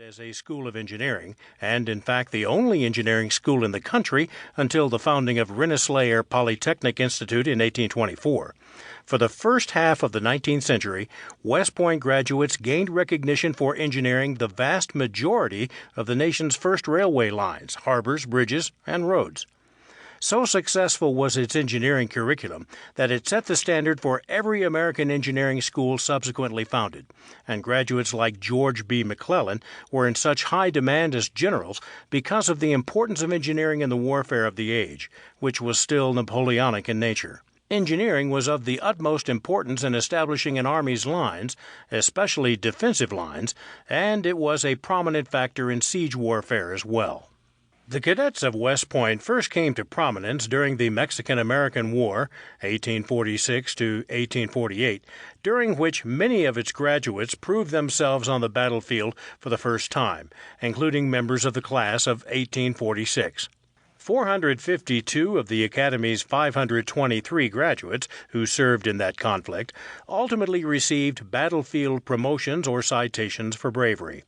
as a school of engineering, and in fact the only engineering school in the country until the founding of Rensselaer Polytechnic Institute in 1824. For the first half of the 19th century, West Point graduates gained recognition for engineering the vast majority of the nation's first railway lines, harbors, bridges, and roads. So successful was its engineering curriculum that it set the standard for every American engineering school subsequently founded, and graduates like George B. McClellan were in such high demand as generals because of the importance of engineering in the warfare of the age, which was still Napoleonic in nature. Engineering was of the utmost importance in establishing an army's lines, especially defensive lines, and it was a prominent factor in siege warfare as well. The cadets of West Point first came to prominence during the Mexican-American War, 1846 to 1848, during which many of its graduates proved themselves on the battlefield for the first time, including members of the class of 1846. 452 of the Academy's 523 graduates who served in that conflict ultimately received battlefield promotions or citations for bravery.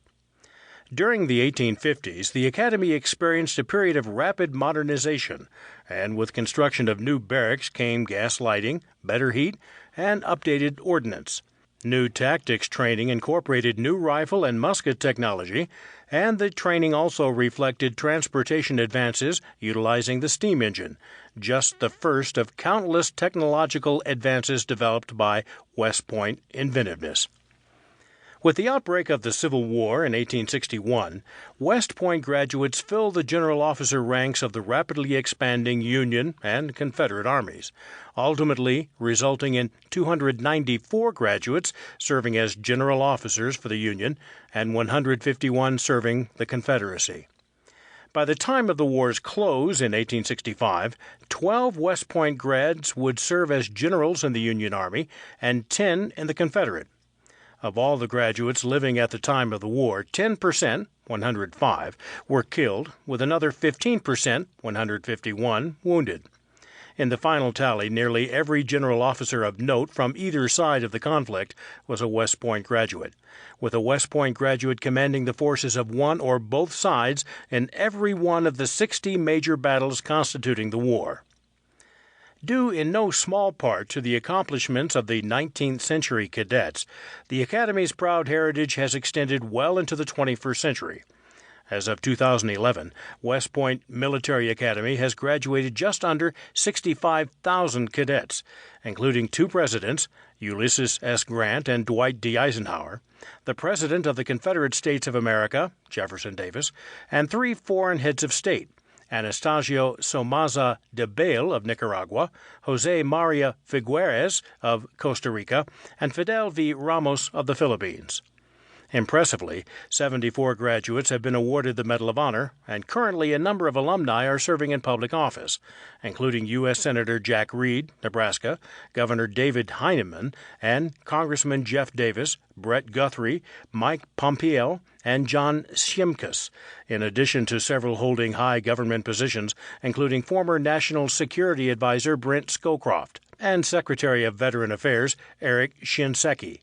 During the 1850s, the Academy experienced a period of rapid modernization, and with construction of new barracks came gas lighting, better heat, and updated ordnance. New tactics training incorporated new rifle and musket technology, and the training also reflected transportation advances utilizing the steam engine, just the first of countless technological advances developed by West Point inventiveness. With the outbreak of the Civil War in 1861, West Point graduates filled the general officer ranks of the rapidly expanding Union and Confederate armies, ultimately resulting in 294 graduates serving as general officers for the Union and 151 serving the Confederacy. By the time of the war's close in 1865, 12 West Point grads would serve as generals in the Union Army and 10 in the Confederate. Of all the graduates living at the time of the war, 10%, 105, were killed, with another 15%, 151, wounded. In the final tally, nearly every general officer of note from either side of the conflict was a West Point graduate, with a West Point graduate commanding the forces of one or both sides in every one of the 60 major battles constituting the war. Due in no small part to the accomplishments of the 19th century cadets, the Academy's proud heritage has extended well into the 21st century. As of 2011, West Point Military Academy has graduated just under 65,000 cadets, including 2 presidents, Ulysses S. Grant and Dwight D. Eisenhower, the President of the Confederate States of America, Jefferson Davis, and 3 foreign heads of state, Anastasio Somoza Debayle of Nicaragua, Jose Maria Figueres of Costa Rica, and Fidel V. Ramos of the Philippines. Impressively, 74 graduates have been awarded the Medal of Honor, and currently a number of alumni are serving in public office, including U.S. Senator Jack Reed, Nebraska, Governor David Heinemann, and Congressman Jeff Davis, Brett Guthrie, Mike Pompeo, and John Shimkus, in addition to several holding high government positions, including former National Security Advisor Brent Scowcroft and Secretary of Veteran Affairs Eric Shinseki.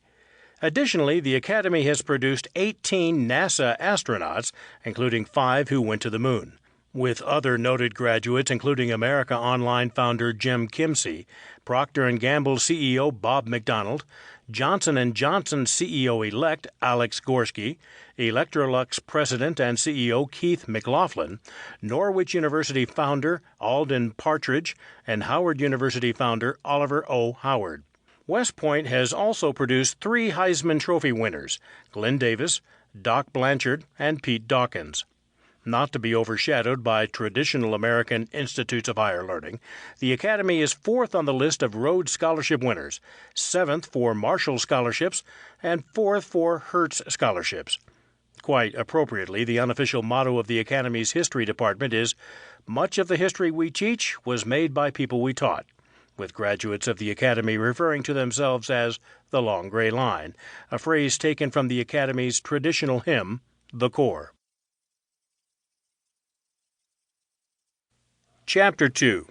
Additionally, the Academy has produced 18 NASA astronauts, including 5 who went to the moon, with other noted graduates including America Online founder Jim Kimsey, Procter & Gamble CEO Bob McDonald, Johnson & Johnson CEO-elect Alex Gorski, Electrolux President and CEO Keith McLaughlin, Norwich University founder Alden Partridge, and Howard University founder Oliver O. Howard. West Point has also produced 3 Heisman Trophy winners, Glenn Davis, Doc Blanchard, and Pete Dawkins. Not to be overshadowed by traditional American institutes of higher learning, the Academy is 4th on the list of Rhodes Scholarship winners, 7th for Marshall Scholarships, and 4th for Hertz Scholarships. Quite appropriately, the unofficial motto of the Academy's History Department is, "Much of the history we teach was made by people we taught," with graduates of the Academy referring to themselves as the Long Gray Line, a phrase taken from the Academy's traditional hymn, The Corps. Chapter 2.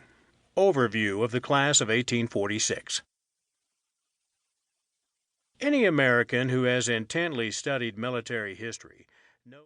Overview of the Class of 1846. Any American who has intently studied military history